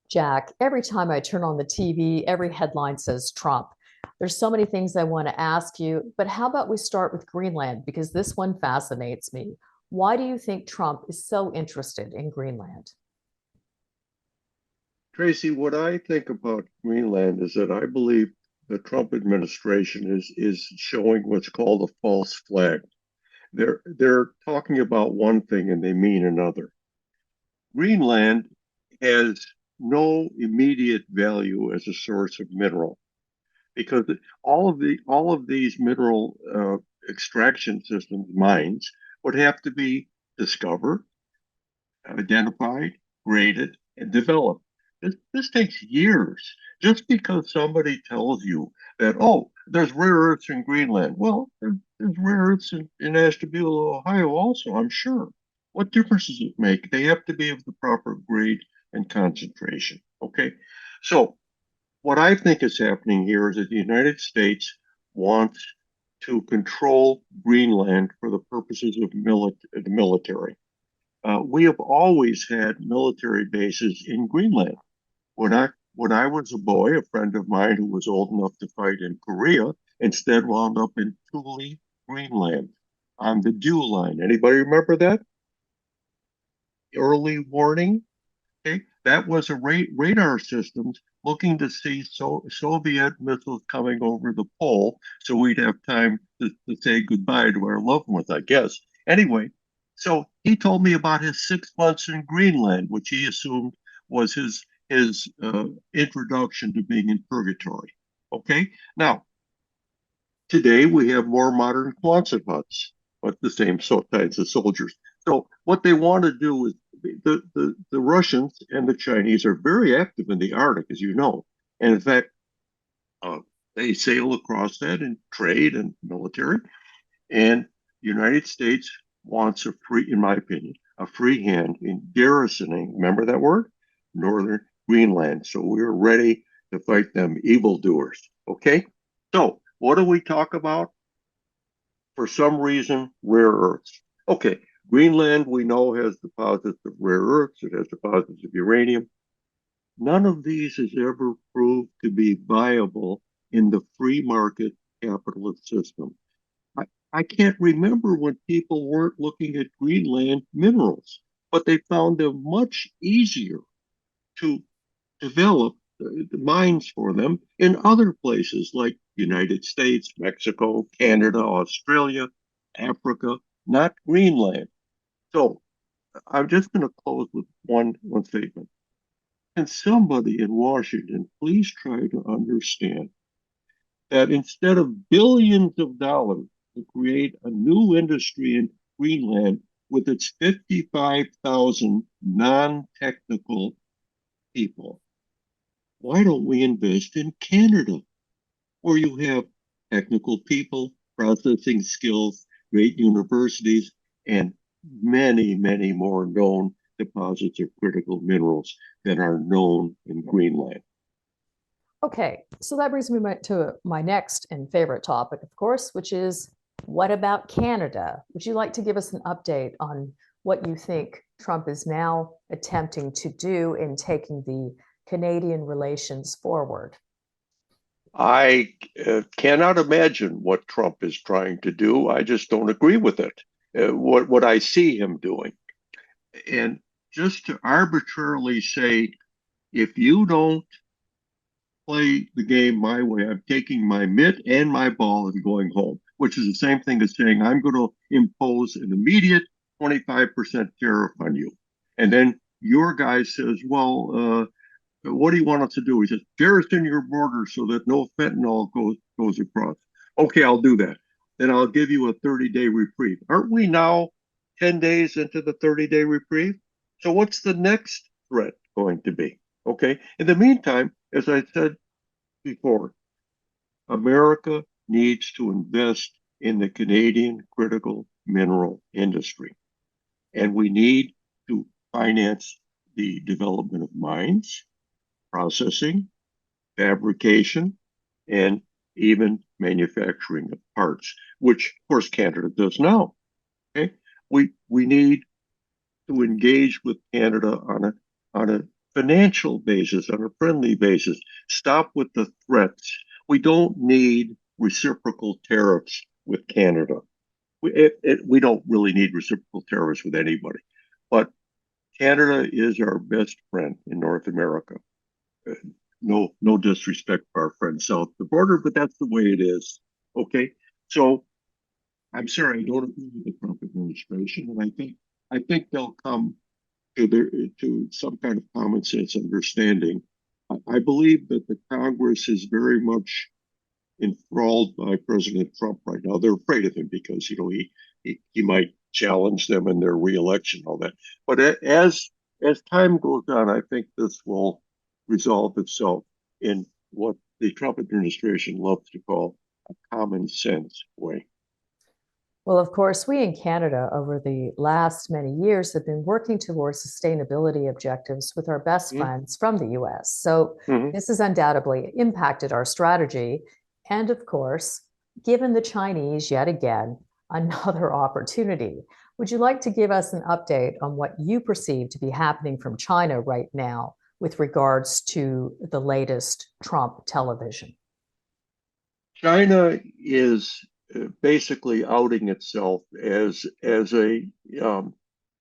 Jack, every time I turn on the TV, every headline says Trump. There's so many things I want to ask you, but how about we start with Greenland? Because this one fascinates me. Why do you think Trump is so interested in Greenland? Tracy, what I think about Greenland is that I believe the Trump administration is showing what's called a false flag. They're talking about one thing and they mean another. Greenland has no immediate value as a source of mineral because all of these mineral extraction systems, mines, would have to be discovered, identified, graded, and developed. This takes years. Just because somebody tells you that, oh, there's rare earths in Greenland. Well, there's rare earths in Ashtabula, Ohio, also, I'm sure. What difference does it make? They have to be of the proper grade and concentration. Okay. So, what I think is happening here is that the United States wants to control Greenland for the purposes of the military. We have always had military bases in Greenland. When I was a boy, a friend of mine who was old enough to fight in Korea instead wound up in Thule, Greenland, on the Dew Line. Anybody remember that? Early warning. Okay, that was a radar systems looking to see Soviet missiles coming over the pole, so we'd have time to say goodbye to our loved ones, I guess. Anyway, so he told me about his 6 months in Greenland, which he assumed was his introduction to being in purgatory. Okay, now today we have more modern Quonset huts, but the same kinds of soldiers. So what they want to do is the Russians and the Chinese are very active in the Arctic, as you know. And in fact, uh, they sail across that in trade and military. And the United States wants a free, in my opinion, a free hand in garrisoning, remember that word? Northern Greenland. So we're ready to fight them evildoers. Okay? So what do we talk about? For some reason, rare earths. Okay, Greenland, we know, has deposits of rare earths, it has deposits of uranium. None of these has ever proved to be viable in the free market capitalist system. I, I can't remember when people weren't looking at Greenland minerals, but they found them much easier to develop the mines for them in other places like United States, Mexico, Canada, Australia, Africa, not Greenland. So I'm just going to close with one statement. Can somebody in Washington please try to understand that instead of billions of dollars to create a new industry in Greenland with its 55,000 non-technical people, why don't we invest in Canada, where you have technical people, processing skills, great universities, and many, many more known deposits of critical minerals than are known in Greenland? Okay, so that brings me to my next and favorite topic, of course, which is what about Canada? Would you like to give us an update on what you think Trump is now attempting to do in taking the Canadian relations forward? I cannot imagine what Trump is trying to do. I just don't agree with it. What I see him doing, and just to arbitrarily say, if you don't play the game my way, I'm taking my mitt and my ball and going home, which is the same thing as saying I'm going to impose an immediate 25% tariff on you. And then your guy says, well, what do you want us to do? He says, garrison your border so that no fentanyl goes across. Okay, I'll do that. Then I'll give you a 30-day reprieve. Aren't we now 10 days into the 30-day reprieve? So what's the next threat going to be? Okay. In the meantime, as I said before, America needs to invest in the Canadian critical mineral industry. And we need to finance the development of mines, processing, fabrication, and even manufacturing of parts, which, of course, Canada does now. we need to engage with Canada on a financial basis, on a friendly basis. Stop with the threats. We don't need reciprocal tariffs with Canada. We don't really need reciprocal tariffs with anybody. But Canada is our best friend in North America. No disrespect for our friends south of the border, but that's the way it is. Okay, so I'm sorry, I don't agree with the Trump administration, and I think they'll come to some kind of common sense understanding. I believe that the Congress is very much enthralled by President Trump right now. They're afraid of him because he might challenge them in their reelection, all that. But as time goes on, I think this will resolve itself in what the Trump administration loves to call a common sense way. Well, of course, we in Canada over the last many years have been working towards sustainability objectives with our best Mm-hmm. friends from the US. So Mm-hmm. this has undoubtedly impacted our strategy. And of course, given the Chinese yet again another opportunity. Would you like to give us an update on what you perceive to be happening from China right now with regards to the latest Trump television? China is basically outing itself as a,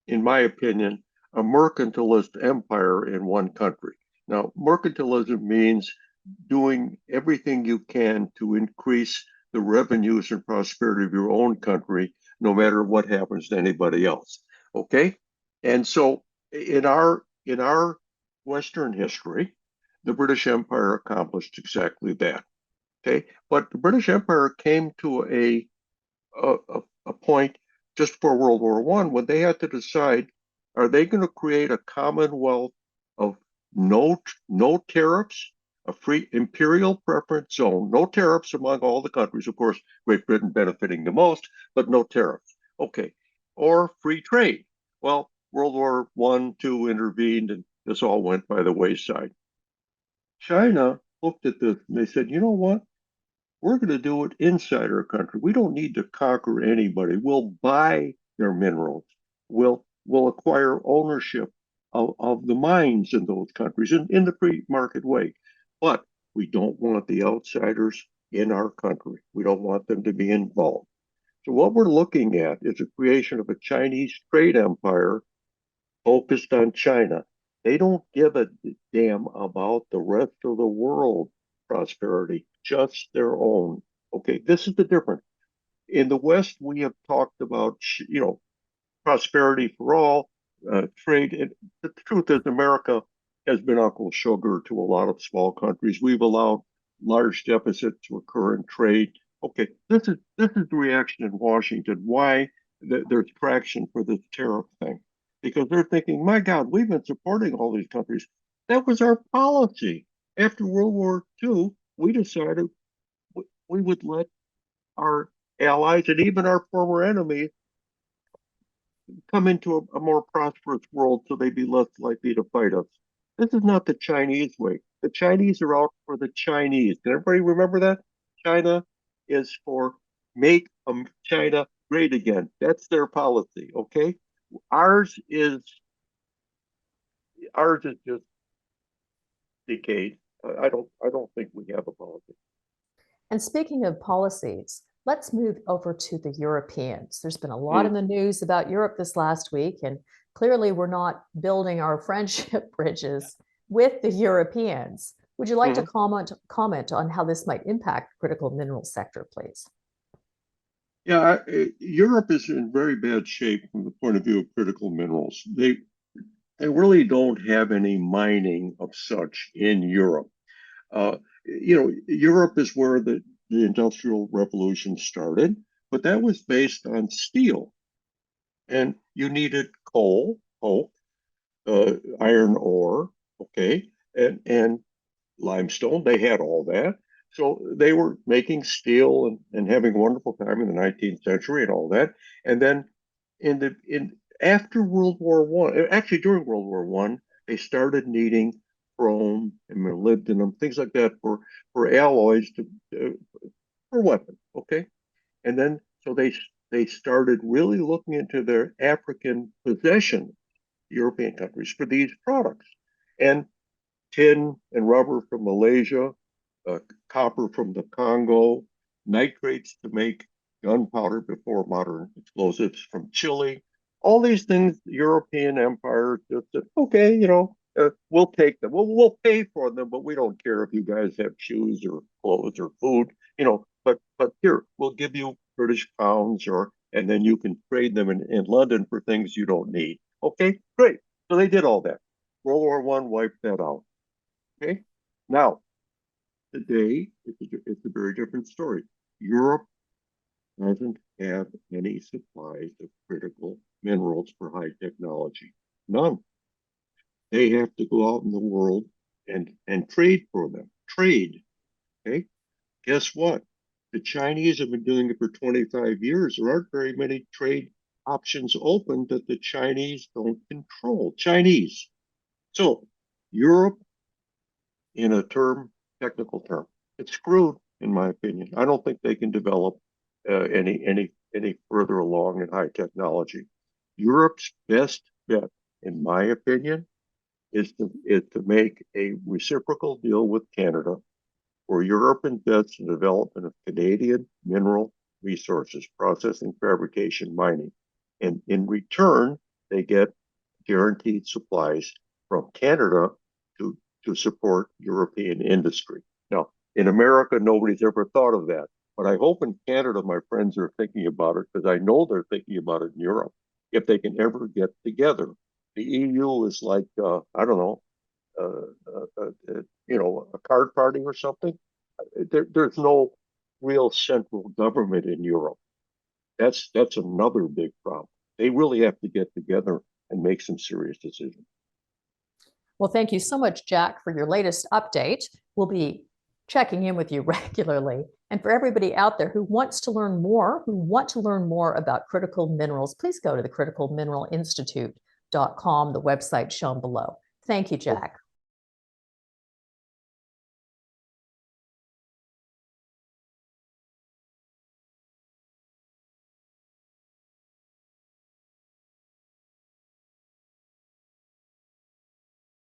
in my opinion, a mercantilist empire in one country. Now, mercantilism means doing everything you can to increase the revenues and prosperity of your own country, no matter what happens to anybody else. Okay, and so in our Western history, the British Empire accomplished exactly that. Okay, but the British Empire came to a point just before World War One when they had to decide: are they going to create a commonwealth of no tariffs, a free imperial preference zone, no tariffs among all the countries, of course, Great Britain benefiting the most, but no tariffs. Okay, or free trade. Well, World War One, two intervened, and this all went by the wayside. China looked at this and they said, you know what? We're going to do it inside our country. We don't need to conquer anybody. We'll buy their minerals. We'll acquire ownership of the mines in those countries in the free market way. But we don't want the outsiders in our country. We don't want them to be involved. So what we're looking at is a creation of a Chinese trade empire focused on China. They don't give a damn about the rest of the world prosperity, just their own. Okay, this is the difference. In the West, we have talked about, prosperity for all, trade. And the truth is, America has been Uncle Sugar to a lot of small countries. We've allowed large deficits to occur in trade. Okay, this is the reaction in Washington. Why there's traction for this tariff thing? Because they're thinking, my God, we've been supporting all these countries. That was our policy. After World War II, we decided we would let our allies and even our former enemies come into a more prosperous world so they'd be less likely to fight us. This is not the Chinese way. The Chinese are out for the Chinese. Can everybody remember that? China is for make China great again. That's their policy, okay? Ours is ours is just decayed. I don't think we have a policy. And speaking of policies, let's move over to the Europeans. There's been a lot in Mm, the news about Europe this last week, and clearly we're not building our friendship bridges with the Europeans. Would you like to mm. comment on how this might impact the critical mineral sector, please? Yeah, Europe is in very bad shape from the point of view of critical minerals. They really don't have any mining of such in Europe. Europe is where the Industrial Revolution started, but that was based on steel. And you needed coke, iron ore, okay, and limestone. They had all that. So they were making steel and having a wonderful time in the 19th century and all that. And then in after World War One, actually during World War One, they started needing chrome and molybdenum, things like that for alloys to for weapons. Okay, and then so they started really looking into their African possession, European countries, for these products. And tin and rubber from Malaysia, copper from the Congo, nitrates to make gunpowder before modern explosives from Chile. All these things, the European empire just said, okay, we'll take them. We'll pay for them, but we don't care if you guys have shoes or clothes or food, but here, we'll give you British pounds and then you can trade them in London for things you don't need. Okay, great. So they did all that. World War One wiped that out. Okay. Now, today, it's a very different story. Europe doesn't have any supplies of critical minerals for high technology. None. They have to go out in the world and trade for them. Trade. Okay. Guess what? The Chinese have been doing it for 25 years. There aren't very many trade options open that the Chinese don't control. Chinese. So Europe, in a technical term, it's screwed, in my opinion. I don't think they can develop any further along in high technology. Europe's best bet, in my opinion, is to make a reciprocal deal with Canada, where Europe invests in the development of Canadian mineral resources, processing, fabrication, mining, and in return, they get guaranteed supplies from Canada to support European industry. Now, in America, nobody's ever thought of that. But I hope in Canada, my friends are thinking about it, because I know they're thinking about it in Europe, if they can ever get together. The EU is like, I don't know, a card party or something. There's no real central government in Europe. That's another big problem. They really have to get together and make some serious decisions. Well, thank you so much, Jack, for your latest update. We'll be checking in with you regularly. And for everybody out there who want to learn more about critical minerals, please go to the criticalmineralinstitute.com, the website shown below. Thank you, Jack.